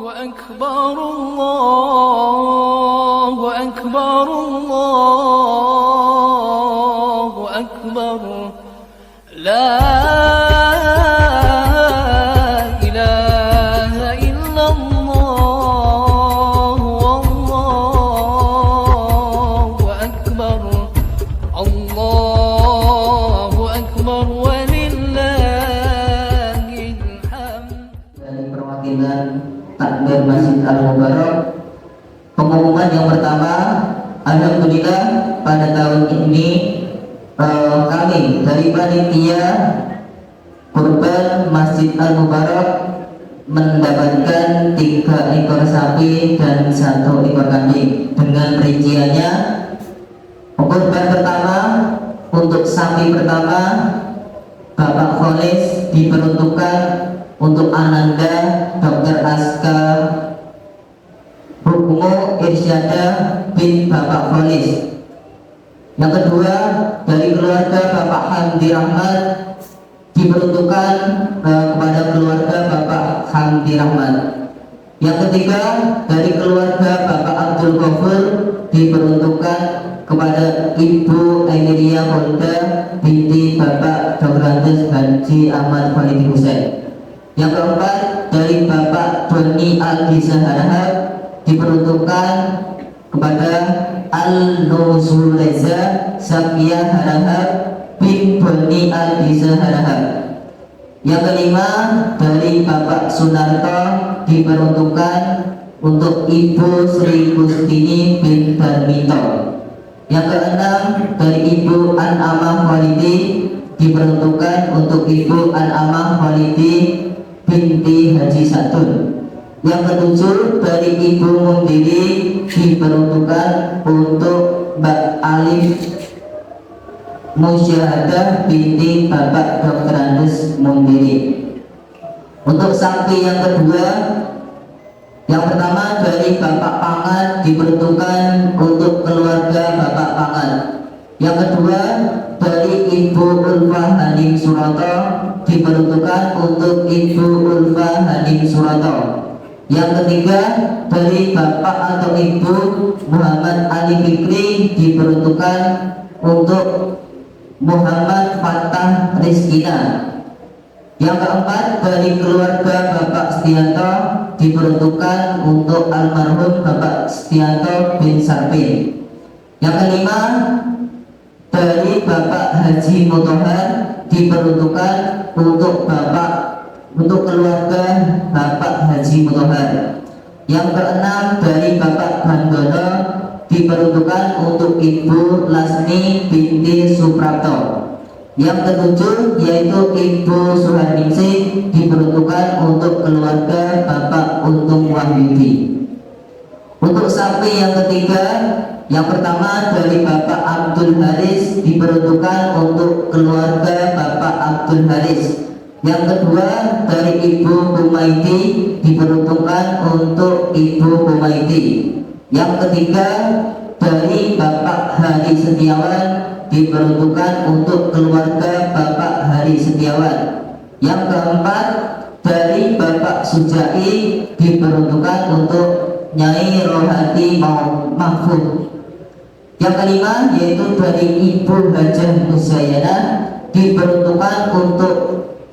أكبر الله أكبر الله أكبر لا إله إلا الله والله أكبر الله أكبر ولله الحمد. Dari perwakilan Takbir Masjid Al-Mubarak, pengumuman yang pertama, alhamdulillah pada tahun ini kami dari panitia kurban Masjid Al-Mubarak mendapatkan 3 ekor sapi dan 1 ekor kambing. Dengan rinciannya, kurban pertama untuk sapi pertama Bapak Kholis diperuntukkan untuk Ananda Dr. Aska Hukmu Irsyada bin Bapak Kholis. Yang kedua, dari keluarga Bapak Hamdi Rahmat diperuntukkan kepada keluarga Bapak Hamdi Rahmat. Yang ketiga, dari keluarga Bapak Abdul Ghafur diperuntukkan kepada Ibu Emilia Holda binti Bapak Dr. Haji Ahmad Khalidi Hussein. Yang keempat, dari Bapak Doni Aldi Zaharahab diperuntukkan kepada Al-Nuzuleza Sakia Harahab bin Doni Aldi Zaharahab. Yang kelima, dari Bapak Sunarto diperuntukkan untuk Ibu Sri Kustini bin Darmito. Yang keenam, dari Ibu An'amah Khalidi diperuntukkan untuk Ibu An'amah Khalidi binti Haji Satun. Yang ketujuh, dari Ibu Mundiri diperuntukkan untuk Mbak Alif Musyahadah binti Bapak Dr. Andes Mundiri. Untuk sapi yang kedua, yang pertama dari Bapak Pangan diperuntukkan untuk keluarga Bapak Pangan. Yang kedua, dari Ibu Ulfa Hanim Suroto diperuntukkan untuk Ibu Ulfa Hanim Suroto. Yang ketiga, dari Bapak atau Ibu Muhammad Ali Fikri diperuntukkan untuk Muhammad Fattah Rizkina. Yang keempat, dari keluarga Bapak Setianto diperuntukkan untuk almarhum Bapak Setianto bin Sarpin. Yang kelima, dari Bapak Haji Motohar diperuntukkan untuk keluarga Bapak Haji Motohar. Yang keenam, dari Bapak Gandono diperuntukkan untuk Ibu Lasmi binti Suprapto. Yang ketujuh, yaitu Ibu Suharningsih diperuntukkan untuk keluarga Bapak Untung Wahyudi. Untuk sapi yang ketiga, yang pertama dari Bapak Abdul Haris diperuntukkan untuk keluarga Bapak Abdul Haris. Yang kedua, dari Ibu Humaidi diperuntukkan untuk Ibu Humaidi. Yang ketiga, dari Bapak Hari Setiawan diperuntukkan untuk keluarga Bapak Hari Setiawan. Yang keempat, dari Bapak Sujai diperuntukkan untuk Nyai Rohati Mahfud. Yang kelima, yaitu dari Ibu Hajah Musayana diperuntukkan untuk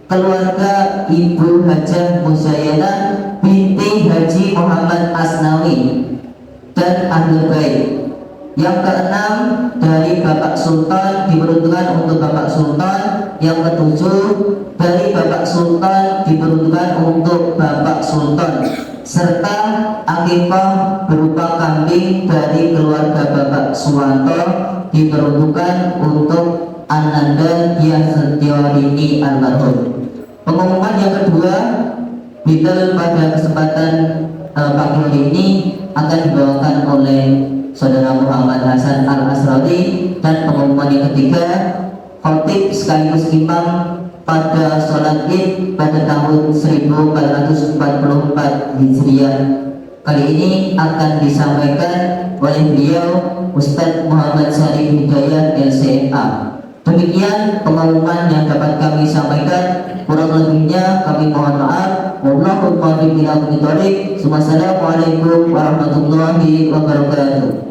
keluarga Ibu Hajah Musayana binti Haji Muhammad Asnawi dan Ahlul Bait. Yang keenam, dari Bapak Sultan diperuntukkan untuk Bapak Sultan. Yang ketujuh, dari Bapak Sultan diperuntukkan untuk Bapak Sultan, serta akikah berupa kambing dari keluarga Bapak Suwanto diperuntukkan untuk Ananda Yasentiorini almarhum. Pengumuman yang kedua, bila pada kesempatan pagi hari ini akan dibawakan oleh Saudara Muhammad Hasan Al-Asrawi. Dan pengumuman yang ketiga, khotib sekaligus imam pada sholat id pada tahun 1444 Hijriah kali ini akan disampaikan oleh beliau Ustadz Muhammad Syarif Hidayat LCMA. Demikian pengumuman yang dapat kami sampaikan, kurang lebihnya kami mohon maaf. Wallahul muwaffiq ila aqwamit thoriq. Wassalamualaikum warahmatullahi wabarakatuh.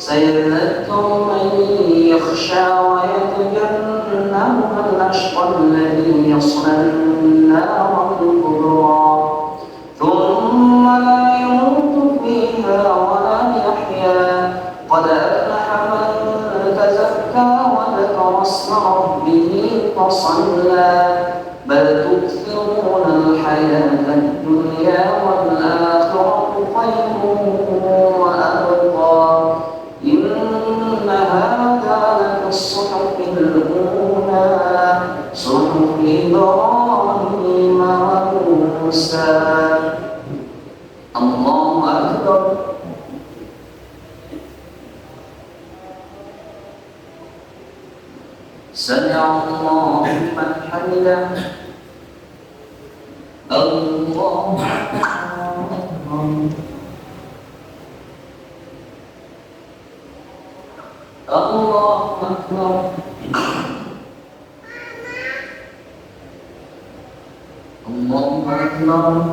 سيذكر من يغشى ويتجنبها الأشقى الذي يصلى النار الكبرى ثم لا يموت فيها ولا يحيا قد أفلح من تزكى وذكر اسم ربه فصلى بل تؤثرون الحياة الدنيا والآخرة خير وأبقى إن هذا لفي الصحف الأولى صحف إبراهيم وموسى الله أكبر سمع الله لمن حمده الله أكبر الله أكبر الله أكبر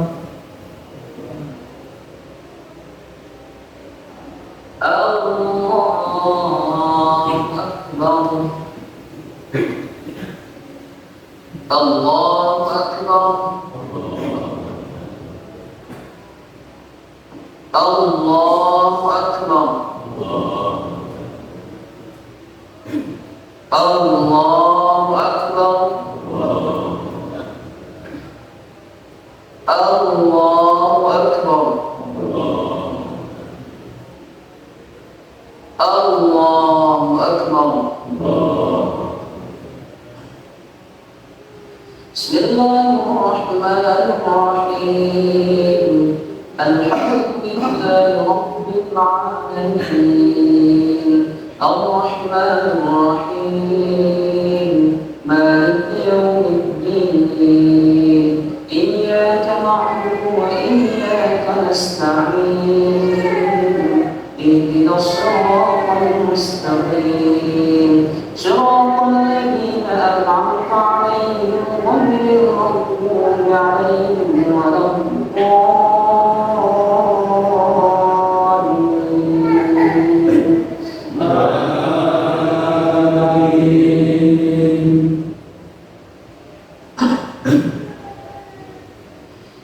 الله أكبر الله أكبر الله أكبر الله أكبر الله أكبر بسم الله الرحمن الرحيم الحمد لله رب العالمين الرحمن الرحيم مالك يوم الدين إياك نعبد وإياك نستعين اهدنا الصراط المستقيم صراط الذين أنعمت عليهم غير المغضوب عليهم ولا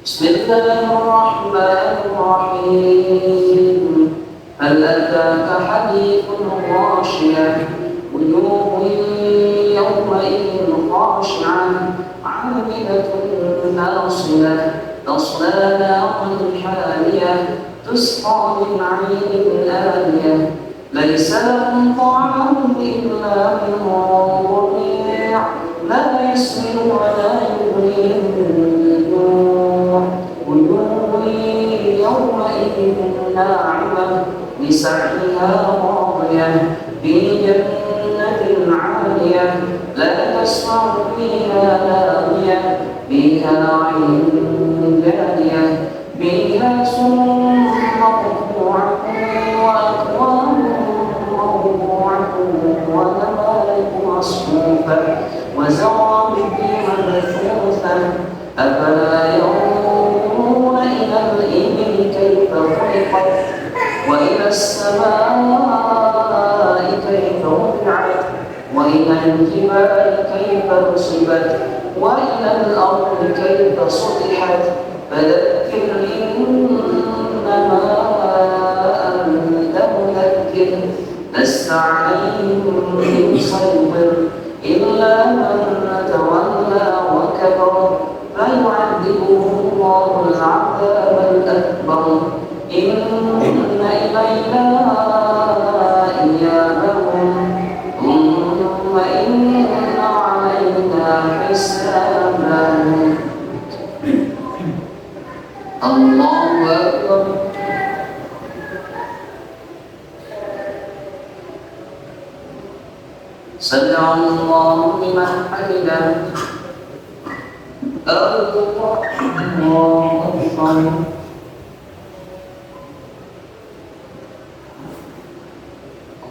بسم الله الرحمن الرحيم هل أتاك حديث الغاشية وجوه يومئذ خاشعة عاملة ناصبة تصلى نارا حامية تسقى من عين آنية ليس لهم طعام إلا من ضريع لا يسمن ولا يغني من جوع وجوه يومئذ ناعمة لسعيها راضية في جنة عالية لا تسمع فيها لاغية فيها عين جارية فيها سرر مرفوعة وأكواب موضوعة ونمارق مصفوفة وزرابي مبثوثة أفلا ينظرون إلى الإبل كيف خلقت وإلى السماء كيف رفعت وإلى الجبال كيف نصبت وإلى الأرض كيف سطحت فذكر إنما أنت مذكر لست عليهم بمسيطر إلا من تولى وكفر فيعذبه الله العذاب الأكبر إن إلينا إيابهم ثم إن علينا حسابهم الله أكبر سمع الله لمن حمده الله أكبر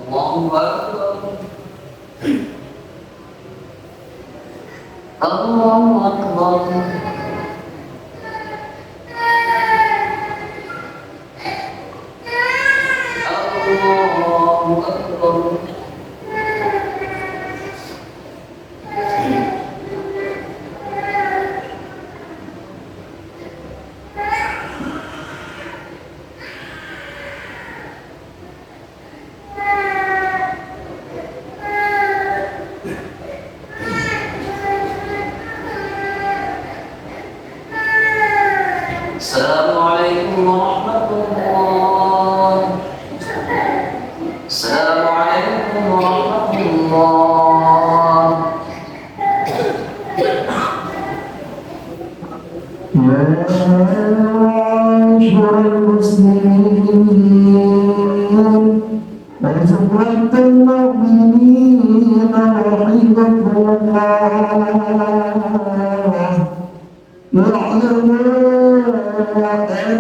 الله أكبر الله أكبر الله أكبر الله معاشر المسلمين وزمرة المؤمنين رحمكم الله واعلموا أن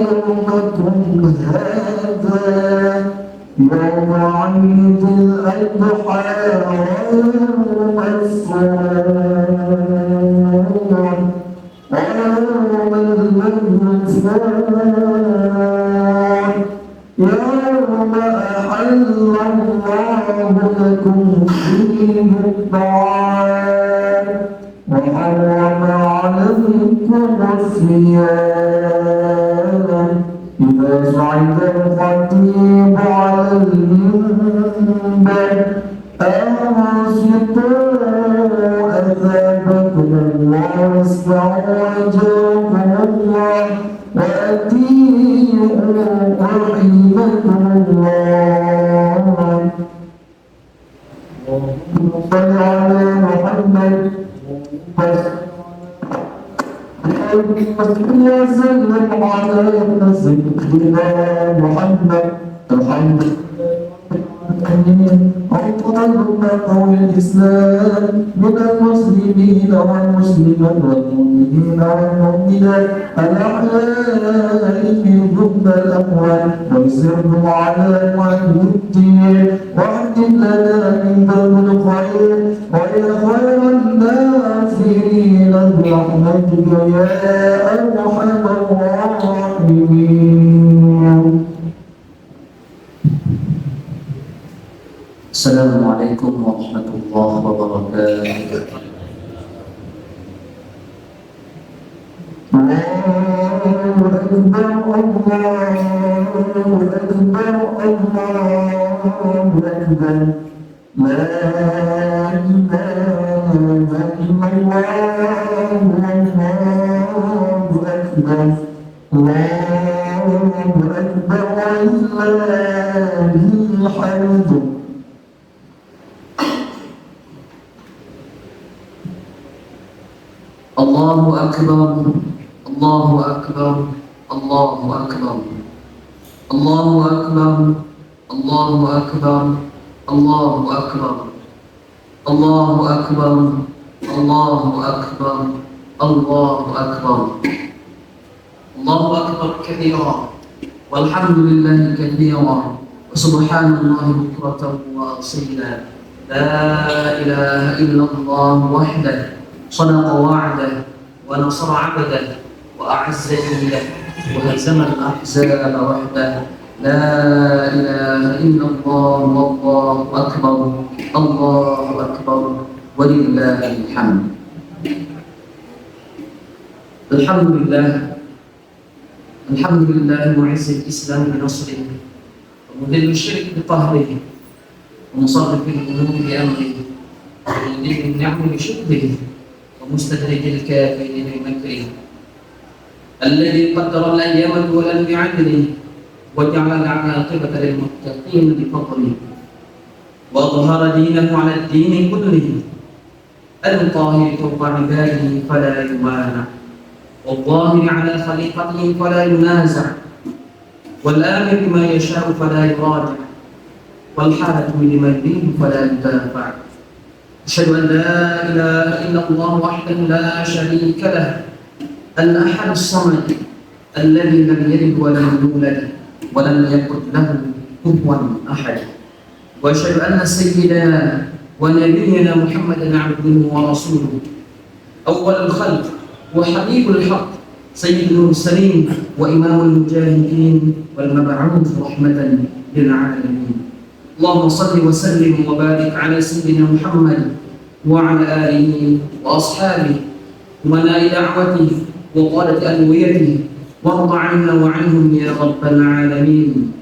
يومكم هذا يوم عيد الأضحى ويوم الصوم ويوم المغفرة يوم أحل الله لكم فيه الطعام وحرم عليكم الصيام إذا صعد الخطيب على المنبر أنصتوا أثابكم الله واستعجلكم الله وأطيعوا رحمكم الله صل على محمد وسلم على سيدنا محمد الحمد أفضل قول الإسلام من المسلمين والمسلمات والمؤمنين والمؤمنات الأحياء منهم الأموات ويسرهم على وجه الدين واهدم لنا من ذنب الخير ويا خير الناصرين برحمتك يا أرحم الراحمين. Assalamualaikum warahmatullahi wabarakatuh. Allahu Akbar, Allahu Akbar, Allahu Akbar, Allahu Akbar, Allahu Akbar, Allahu Akbar, Allahu Akbar, Allahu Akbar, Allahu Akbar, Allahu Akbar kathira, walhamdulillahi kathira, wa subhanallahi bukratan wa asila, la ilaha illallah wahdah صدق وعده ونصر عبده وأعز جنده وهزم الأحزاب وحده لا إله إلا الله والله أكبر الله أكبر ولله الحمد. الحمد لله معز الإسلام بنصره ومذل الشرك بقهره ومصرف الأمور بأمره ومذل النعم بشكره ومستدرج الكافرين بمكره الذي قدر الأيام دولا بعدله وجعل العاقبة للمتقين بفضله وأظهر دينه على الدين كله القاهر فوق عباده فلا يمانع والظاهر على خليقته فلا ينازع والآمر بما يشاء فلا يراجع والحاكم لما يريد فلا يدافع. أشهد أن لا إله إلا الله وحده لا شريك له الأحد الصمد الذي لم يلد ولم يولد ولم يكن له كفوا أحد. وأشهد أن سيدنا ونبينا محمدا عبده ورسوله أول الخلق وحبيب الحق سيد المرسلين وإمام المجاهدين والمبعوث رحمة للعالمين. اللهم صل وسلم وبارك على سيدنا محمد وعلى آله وأصحابه ومناء دعوته وقادة ألويته وارض عنا وعنهم يا رب العالمين.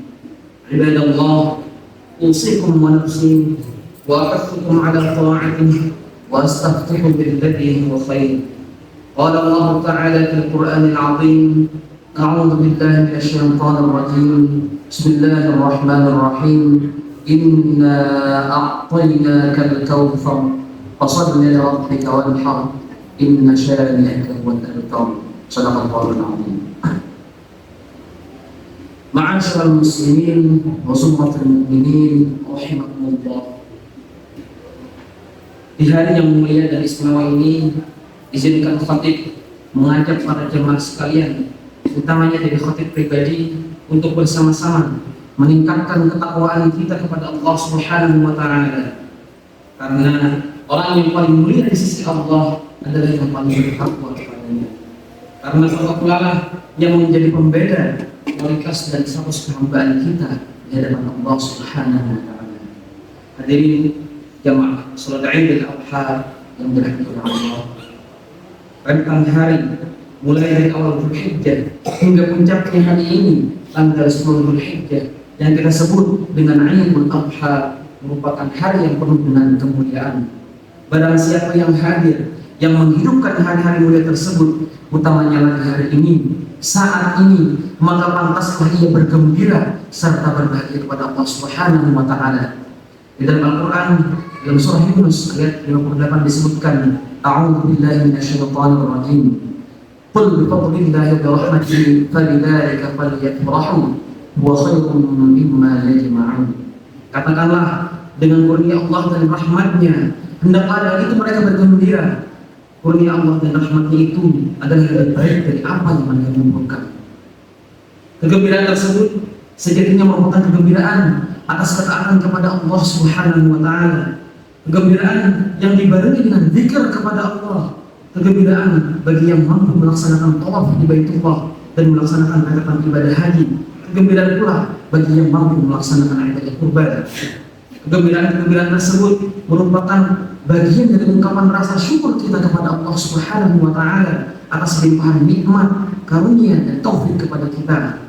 عباد الله، أوصيكم ونفسي وأحثكم على طاعته وأستفتح بالذي هو خير. قال الله تعالى في القرآن العظيم: أعوذ بالله من الشيطان الرجيم، بسم الله الرحمن الرحيم. إنا أعطيناك الكوثر فصل لربك وانحر إن شانئك هو الأبتر صدق الله العظيم. Ma'asyiral muslimin wa summatul mu'minin rahimakumullah. Di hari yang mulia dan istimewa ini, izinkan khatib mengajak para jemaah sekalian, utamanya dari khatib pribadi, untuk bersama-sama meningkatkan ketakwaan kita kepada Allah Subhanahu wa taala. Karena orang yang paling mulia di sisi Allah adalah yang paling bertakwa kepadanya. Karena Allah pula yang menjadi pembeda kualitas dan status kehambaan kita di hadapan Allah Subhanahu wa taala. Hadirin jamaah salat Idul Adha yang dirahmati Allah. Rentang hari mulai dari awal Dzulhijjah hingga puncaknya hari ini tanggal 10 Dzulhijjah yang kita sebut dengan Idul Adha merupakan hari yang penuh dengan kemuliaan. Barang siapa yang hadir yang menghidupkan hari-hari mulia tersebut, utamanya lagi hari ini, saat ini, maka pantaskah ia bergembira serta berbahagia kepada Allah Subhanahu wa taala. Di dalam Al-Qur'an dalam surah Yunus ayat 58 disebutkan, A'udzu billahi minasyaitonir rajim. Qul bi fadlillahi wa bi rahmatihi fabidzalika falyafrahu huwa khairum mimma yajma'un. Katakanlah, dengan kurnia Allah dan rahmatnya hendaklah dari itu mereka bergembira. Kurnia Allah dan rahmatnya itu adalah lebih baik dari apa yang mereka kumpulkan. Kegembiraan tersebut sejatinya merupakan kegembiraan atas ketaatan kepada Allah Subhanahu wa taala. Kegembiraan yang dibarengi dengan zikir kepada Allah. Kegembiraan bagi yang mampu melaksanakan tawaf di Baitullah dan melaksanakan rakaat ibadah haji. Kegembiraan pula bagi yang mampu melaksanakan ibadah kurban. Kegembiraan tersebut merupakan bagian dari ungkapan rasa syukur kita kepada Allah Subhanahu wa taala atas limpahan nikmat, karunia dan taufik kepada kita.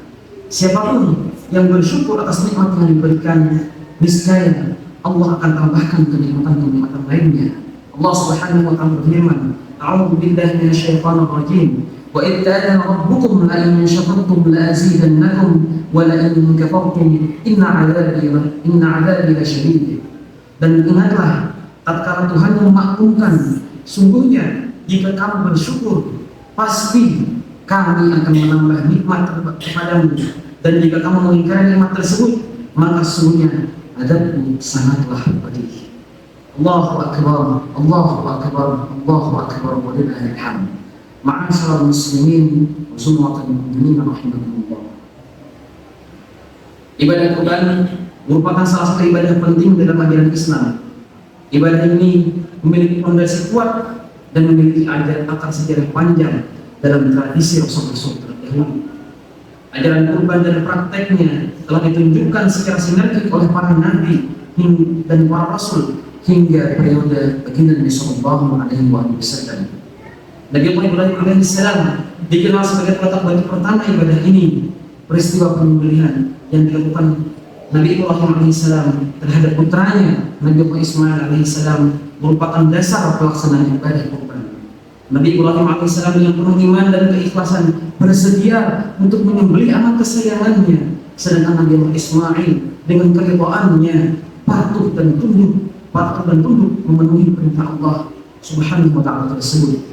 Siapapun yang bersyukur atas nikmat yang diberikan, niscaya Allah akan tambahkan kenikmatan-kenikmatan lainnya. Allah Subhanahu wa taala berfirman, A'udzu billahi minasyaitonir rajim. Wa idh ta'ala rabbukum la in syakartum la azidannakum wa la in kafartum inna 'adzabi lasyadid. Dan ingatlah tatkala Tuhan memaklumkan, sungguhnya jika kamu bersyukur pasti kami akan menambah nikmat kepadamu, dan jika kamu mengingkari nikmat tersebut maka sesungguhnya adabku sangatlah pedih. Allahu akbar, Allahu akbar, Allahu akbar walillahil hamd. Ma'asyiral muslimin wa summatul mu'minin rahimakumullah. Ibadah kurban merupakan salah satu ibadah penting dalam ajaran Islam. Ibadah ini memiliki fondasi kuat dan memiliki akar sejarah panjang dalam tradisi Rasul-Rasul terdahulu. Ajaran kurban dan prakteknya telah ditunjukkan secara sinergik oleh para nabi dan para rasul hingga periode baginda Nabi Sallallahu Alaihi Wasallam. Nabi Ibrahim alaihissalam dikenal sebagai peletak batu pertama ibadah ini. Peristiwa penyembelihan yang dilakukan Nabi Ibrahim alaihissalam terhadap putranya Nabi Ismail alaihissalam merupakan dasar pelaksanaan ibadah kurban. Nabi Ibrahim alaihissalam dengan penuh iman dan keikhlasan bersedia untuk menyembelih anak kesayangannya, sedangkan Nabi Ismail dengan keridhaannya patuh dan tunduk memenuhi perintah Allah Subhanahu wa taala tersebut.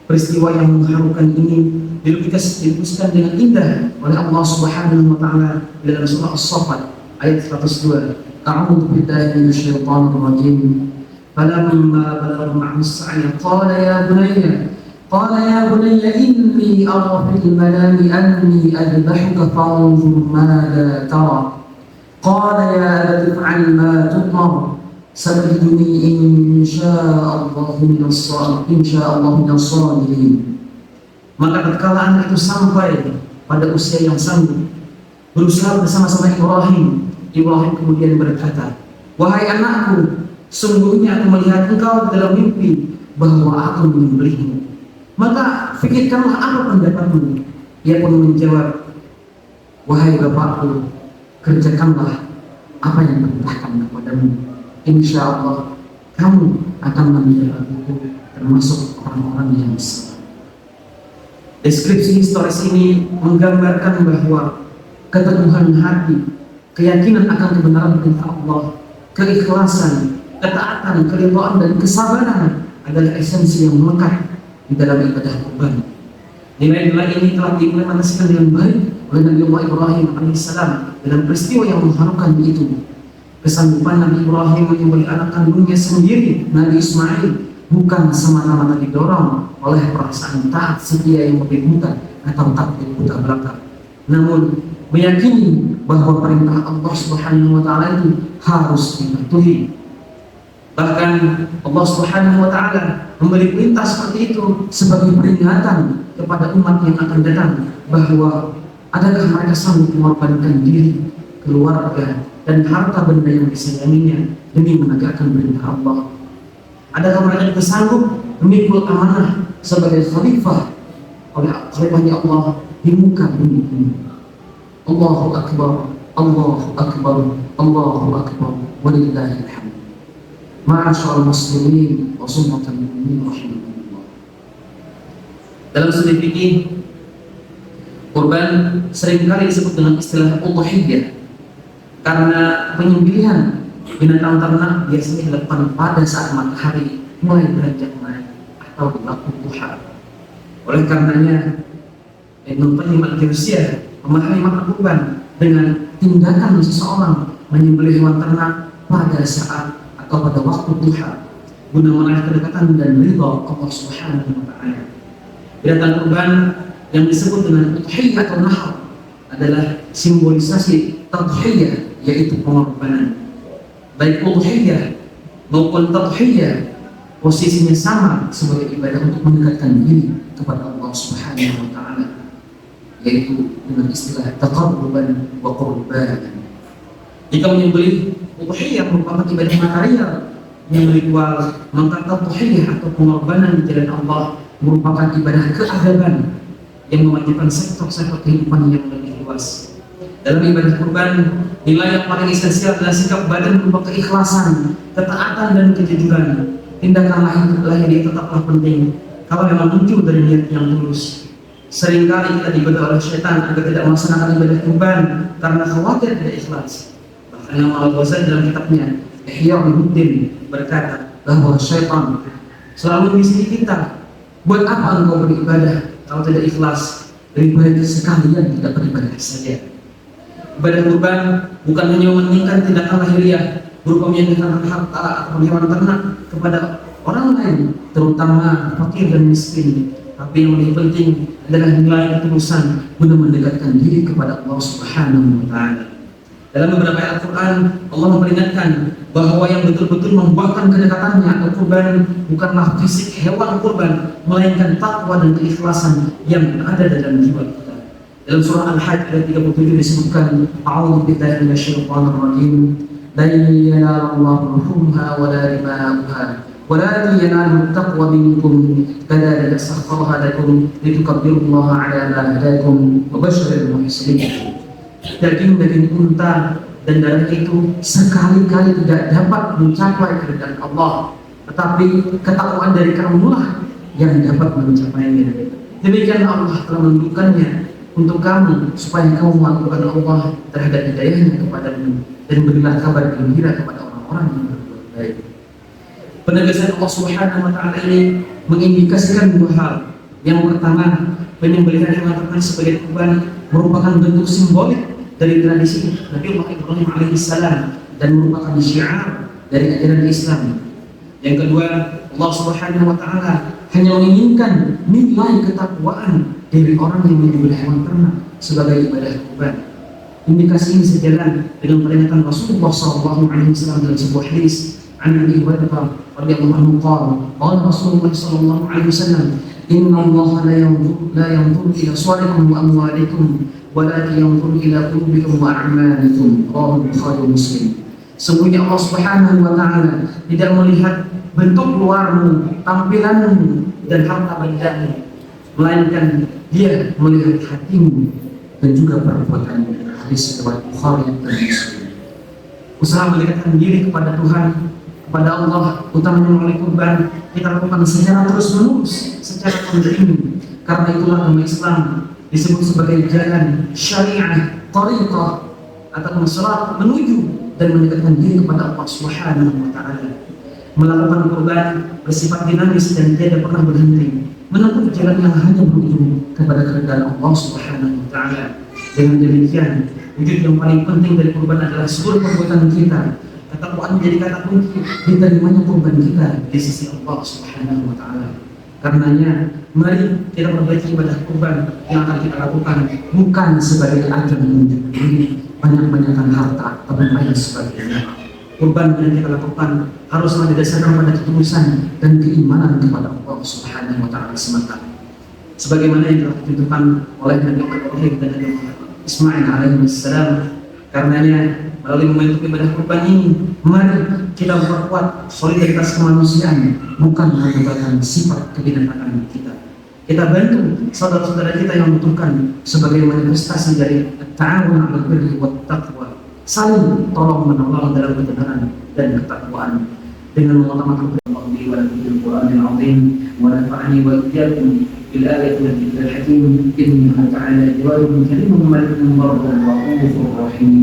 Peristiwa yang mengharukan ini dilukiskan dengan indah oleh Allah Subhanahu wa taala dalam surah As-Saffat ayat 102. A'udzu billahi minasyaitonir rajim. Falamma balagha ma'as sa'ya qala ya bunayya inni ara fil manami anni adbahuka fanzur madza tara. Qala ya abati if'al ma tu'mar satajiduni insyaallah minas sabirin. Maka tatkala anak itu sampai pada usia yang sanggup berusaha bersama-sama Ibrahim kemudian berkata, wahai anakku, sungguhnya aku melihat engkau dalam mimpi bahwa aku menyembelihmu. Maka fikirkanlah apa pendapatmu. Ia pun menjawab, wahai bapakku, kerjakanlah apa yang diperintahkan kepadamu. Insya Allah kamu akan menjadi termasuk orang-orang yang sabar. Deskripsi historis ini menggambarkan bahwa keteguhan hati, keyakinan akan kebenaran perintah Allah, keikhlasan, ketaatan, keridhaan dan kesabaran adalah esensi yang melekat di dalam ibadah kurban. Nilai-nilai ini telah diimplementasikan dengan baik oleh Nabi Allah Ibrahim alaihissalam dalam peristiwa yang mengharukan itu. Kesanggupan Nabi Ibrahim menyembelih anak kandungnya sendiri, Nabi Ismail, bukan semata-mata didorong oleh perasaan taat setia yang berlebihan atau takut buta belaka, namun meyakini bahwa perintah Allah Subhanahu wa taala itu harus dipatuhi. Bahkan Allah Subhanahu wa taala memberi perintah seperti itu sebagai peringatan kepada umat yang akan datang bahwa adakah mereka sanggup mengorbankan diri, keluarga, dan harta benda yang disayanginya demi menegakkan perintah Allah. Adakah mereka juga sanggup memikul amanah sebagai khalifah oleh khalifahnya Allah di muka bumi ini. Allahu Akbar, Allahu Akbar, Allahu Akbar, walillahil hamd. Ma'asyarul muslimin wa sunnatul mu'minin rahimahullah. Dalam studi fikih, kurban seringkali disebut dengan istilah udhiyah karena penyembelihan binatang ternak biasanya dilakukan pada saat matahari mulai beranjak naik atau di waktu duha. Oleh karenanya, Ibnu Qayyim al-Jauziyah memahami makna kurban dengan tindakan seseorang menyembelih hewan ternak pada saat atau pada waktu duha guna meraih kedekatan dan ridha Allah Subhanahu wa taala. Binatang kurban yang disebut dengan udhiyah atau nahar adalah simbolisasi tadhiyah, yaitu pengorbanan. Baik udhiyah maupun tadhiyah posisinya sama sebagai ibadah untuk mendekatkan diri kepada Allah Subhanahu wa taala, yaitu dengan istilah taqarruban wa qurban. Jika menyembelih udhiyah merupakan ibadah material yang ritual, maka tadhiyah atau pengorbanan di jalan Allah merupakan ibadah keadaban yang mewajibkan sektor-sektor kehidupan yang lebih luas. Dalam ibadah kurban, nilai yang paling esensial adalah sikap badan berupa keikhlasan, ketaatan dan kejujuran. Tindakan lahiriah tetaplah penting kalau memang muncul dari niat yang tulus. Seringkali kita digoda oleh syaitan agar tidak melaksanakan ibadah kurban karena khawatir tidak ikhlas. Bahkan Imam Al-Ghazali dalam kitabnya Ihya Ulumuddin berkata bahwa syaitan selalu membisiki kita, buat apa engkau beribadah kalau tidak ikhlas? Lebih baik sekalian tidak beribadah saja. Ibadah kurban bukan hanya mementingkan tindakan lahiriah berupa menyembelihkan harta atau hewan ternak kepada orang lain, terutama fakir dan miskin, tapi yang lebih penting adalah nilai ketulusan guna mendekatkan diri kepada Allah Subhanahu wa taala. Dalam beberapa ayat Al-Quran, Allah memperingatkan bahwa yang betul-betul membuahkan kedekatannya atau kurban bukanlah fisik hewan kurban, melainkan takwa dan keikhlasan yang ada dalam jiwa kita. Dalam surah Al-Hajj ayat 37 disebutkan, A'udzu billahi minasyaitonir rajim, la yanalullahu luhumha wa la dima'uha walakin yanaluhu taqwa minkum kadzalika sakhkharaha lakum litukabbirullaha 'ala ma hadakum wa basyiril muhsinin. Daging-daging unta dan darah itu sekali-kali tidak dapat mencapai keridhaan Allah, tetapi ketakwaan dari kamulah yang dapat mencapainya. Demikian Allah telah menunjukkannya untuk kamu supaya kamu melakukan Allah terhadap hidayahnya kepadamu dan berilah kabar gembira kepada orang-orang yang berbuat baik. Penegasan Allah Subhanahu wa taala ini mengindikasikan dua hal. Yang pertama, penyembelihan hewan ternak sebagai kurban merupakan bentuk simbolik dari tradisi Nabi Allah Ibrahim alaihissalam dan merupakan syiar dari ajaran Islam. Yang kedua, Allah Subhanahu wa taala hanya menginginkan nilai ketakwaan dari orang yang menyembelih hewan ternak sebagai ibadah kurban. Indikasi ini sejalan dengan peringatan Rasulullah SAW dalam sebuah hadis an Abi Hurairah radhiyallahu anhu qala Rasulullah SAW, inna Allah la yanzuru ila suwarikum wa amwalikum walakin yanzuru ila qulubikum wa a'malikum. Rawahu Bukhari wa Muslim. Sesungguhnya Allah Subhanahu wa taala tidak melihat bentuk luarmu, tampilanmu dan harta bendamu, melainkan Dia melihat hatimu dan juga perbuatanmu. Hadis riwayat Bukhari dan Muslim. Usaha mendekatkan diri kepada Tuhan, kepada Allah, utamanya melalui kurban, kita lakukan secara terus-menerus, secara kontinu. Karena itulah agama Islam disebut sebagai jalan syariah, tariqah atau sholat menuju dan mendekatkan diri kepada Allah Subhanahu wa taala. Melakukan kurban bersifat dinamis dan tidak pernah berhenti, menempuh jalan yang hanya berujung kepada keridhaan Allah Subhanahu wa taala. Dengan demikian, wujud yang paling penting dari kurban adalah seluruh perbuatan kita. Ketakwaan menjadi kata kunci diterimanya kurban kita di sisi Allah Subhanahu wa taala. Karenanya, mari kita perbaiki ibadah kurban yang akan kita lakukan bukan sebagai ajang menunjuk diri, banyak-banyakan harta atau lain sebagainya. Kurban yang kita lakukan haruslah didasarkan pada ketulusan dan keimanan kepada Allah Subhanahu wa taala semata. Sebagaimana yang telah ditentukan oleh Nabi Ibrahim dan Nabi Ismail alaihissalam. Karenanya, melalui momentum ibadah kurban ini, mari kita memperkuat solidaritas kemanusiaan, bukan merupakan sifat kebinatangan kita. Kita bantu saudara-saudara kita yang membutuhkan sebagai manifestasi dari ta'awun 'alal birri wat taqwa. Saling tolong menolong dalam kebenaran dan ketakwaan dengan mengutamakan Allah di Al-Qur'anil Azim wa nafa'ani wa iyyakum bil ayati wal dhikril hakim innahu ta'ala jawadun karimun malikun barrun rahimur rahim.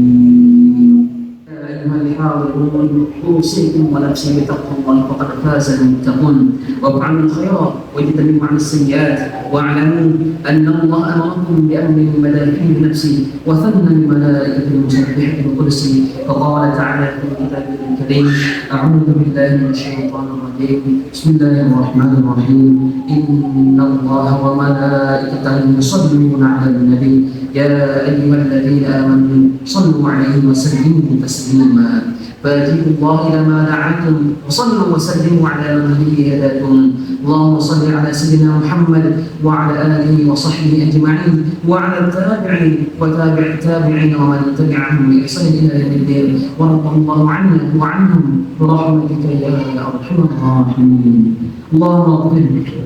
أيها الحاضرون أوصيكم ونفسي بتقوى الله فقد فاز المتقون وافعلوا الخير واجتنبوا عن السيئات واعلموا أن الله أمركم بأمر بدا فيه بنفسه وثنى الملائكة المسبحة بقدسه فقال تعالى في كتابه الكريم أعوذ بالله من الشيطان الرجيم بسم الله الرحمن الرحيم إن الله وملائكته يصلون على النبي يا أيها الذين آمنوا صلوا عليه وسلموا تسليما فأجيبوا الله إلى ما دعاكم وصلوا وسلموا على من به هداكم اللهم صل على سيدنا محمد وعلى آله وصحبه أجمعين وعلى التابعين وتابع التابعين ومن تبعهم بإحسان إلى يوم الدين ورضى الله عنا وعنهم برحمتك يا أرحم الراحمين. اللهم اغفر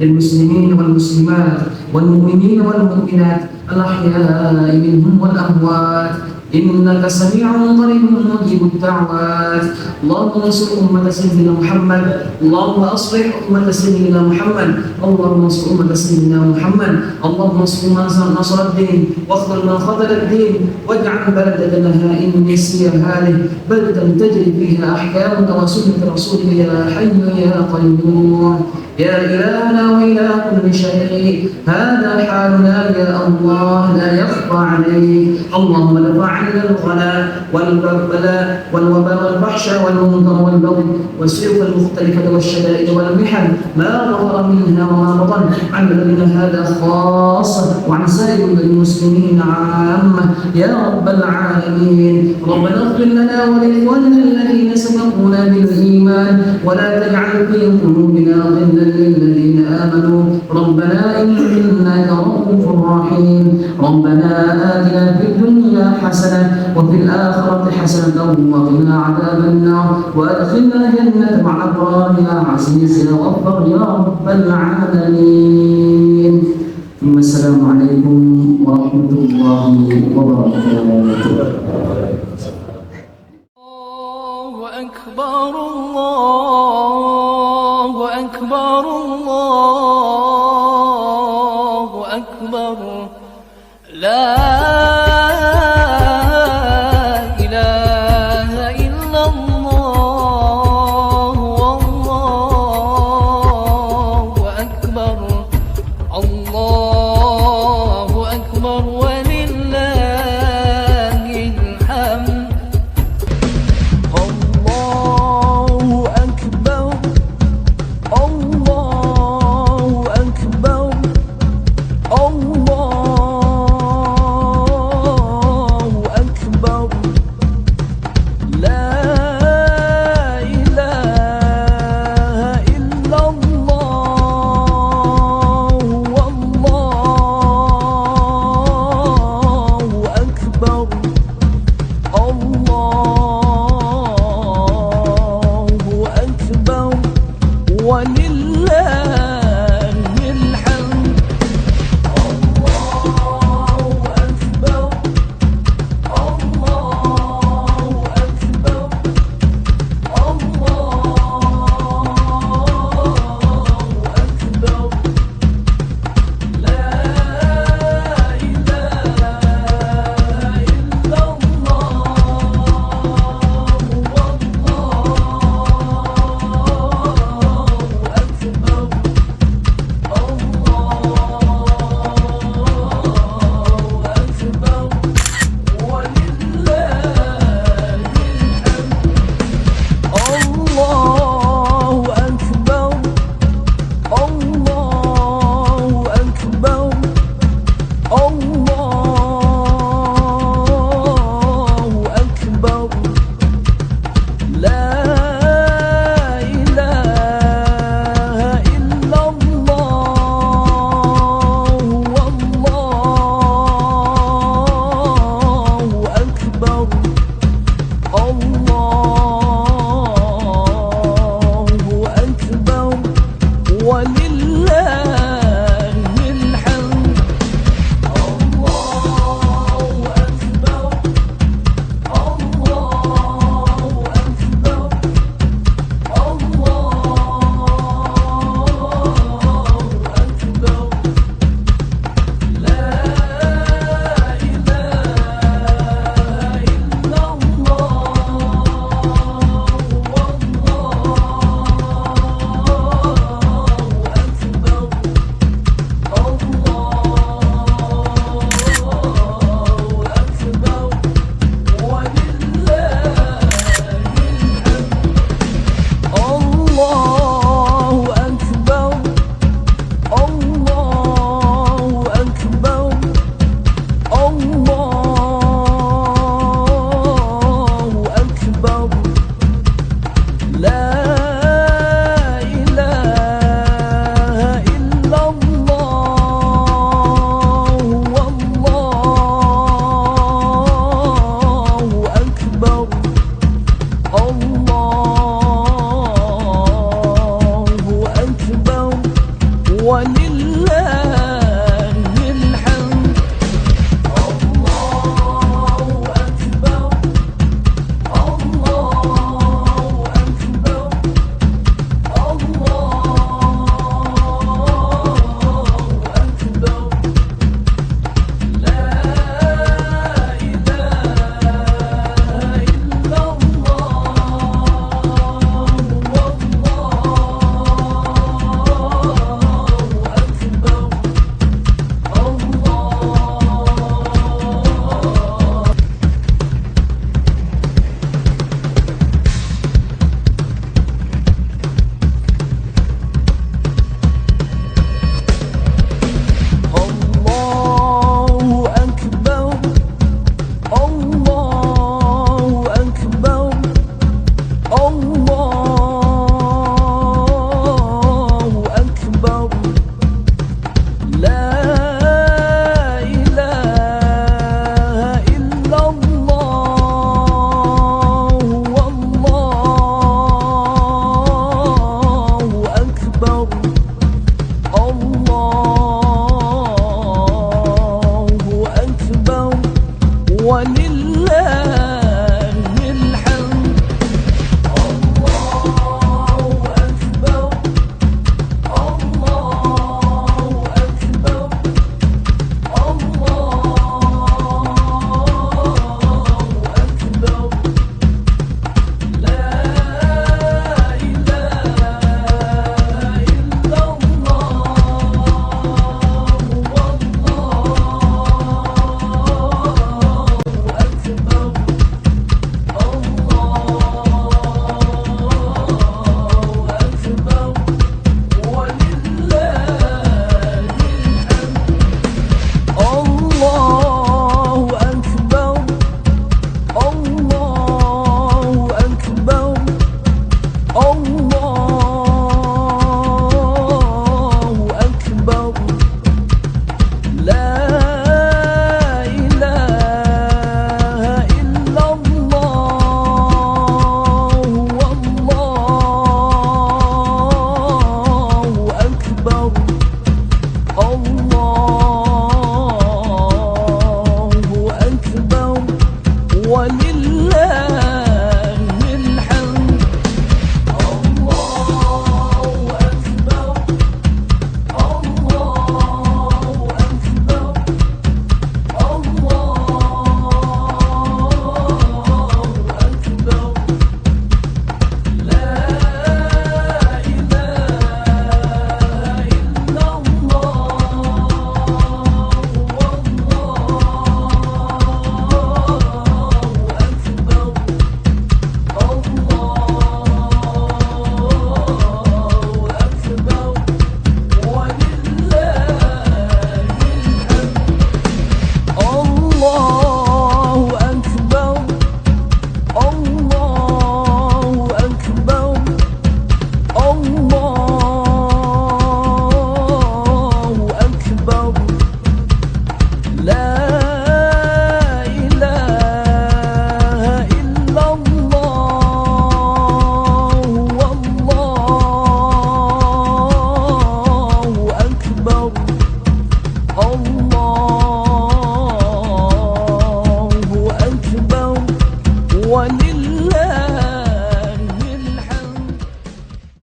للمسلمين والمسلمات والمؤمنين والمؤمنات الأحياء منهم والأموات إنك سميع قريب مجيب الدعوات. اللهم انصر أمة سيدنا محمد، اللهم أصلح أمة سيدنا محمد، اللهم انصر أمة سيدنا محمد، اللهم انصر من نصر الدين واخذل من خذل الدين واجعل بلدتنا إن سير هذه بلدة تجري فيها أحكامك وسنة رسولك يا حي يا قيوم يا إلهنا وإله كل شيء. هذا حالنا يا الله لا يخفى عليك. اللهم ارفع عنا الغلاء والبلاء والوباء والفحشاء والمنكر والبغي والسيوف المختلفة والشدائد والمحن ما ظهر منها وما بطن عن بلدنا هذا خاصة وعن سائر المسلمين عامة يا رب العالمين. ربنا اغفر لنا ولإخواننا الذين سبقونا بالإيمان ولا تجعل في قلوبنا غلا للذين آمنوا ربنا إنك رؤوف رحيم. ربنا آتنا في الدنيا حسنة وفي الآخرة حسنة وقنا عذاب النار وأدخلنا الجنة مع الأبرار يا عزيز يا غفار يا رب العالمين. ثم السلام عليكم ورحمة الله وبركاته. الله أكبر الله أكبر الله أكبر لا إله إلا الله والله أكبر الله أكبر ولله الحمد. الله أكبر الله أكبر الله أكبر لا إله إلا الله والله أكبر الله أكبر ولله